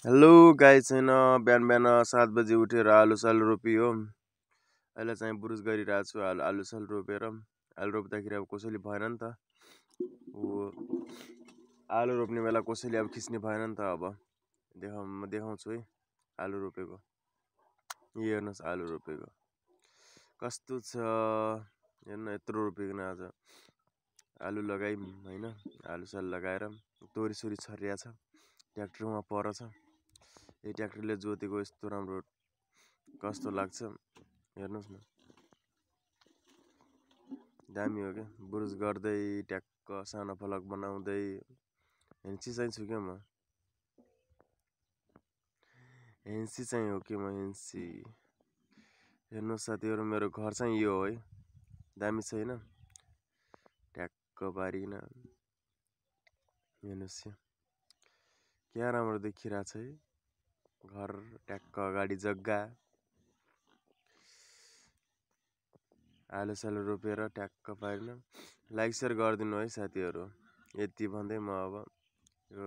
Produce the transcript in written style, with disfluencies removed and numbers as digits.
Hello guys छैन बिहान बिहान 7 बजे उठेर आलु सालु रोपियो। अहिले चाहिँ बुरुस गरिरहेको छु आलु सालु रोपेर। आलु रोप्दाखेरि अब कसैले भएन नि त। आलु रोप्ने बेला कसैले अब खिच्ने भएन नि त। अब देखाउँछु है आलु रोपेको। यो हेर्नुहोस् आलु रोपेको कस्तो छ। हेर्नु यत्रो रोपिकन आज आलु लगाइम हैन। आलु सालु लगाएर तोरी सोरी छरिया छ। ट्र्याक्टरमा पर छ। यो ट्र्याक्टरले जोतेको यस्तो राम्रो कस्तो लाग्छ हेर्नुहोस् न। दामी हो क्या। बुरुस गर्दै ट्याक्क सानो फलक बनाउँदै हेन्सी चाहिँ छु क्या म। हेन्सी चाहिँ हो कि म हेन्सी। हेर्नुहोस् साथीहरू मेरो घर चाहिँ यो हो है। दामी छैन ट्याक्क पारिकन हेर्नुहोस् क्या राम्रो देखिरहेछ है। घर ट्याक्क अगाडि जग्गा आलु सालु रोपेर ट्याक्क पारिन। लाइक सेयर गरिदिनु है साथीहरू। यति भन्दै म अब यो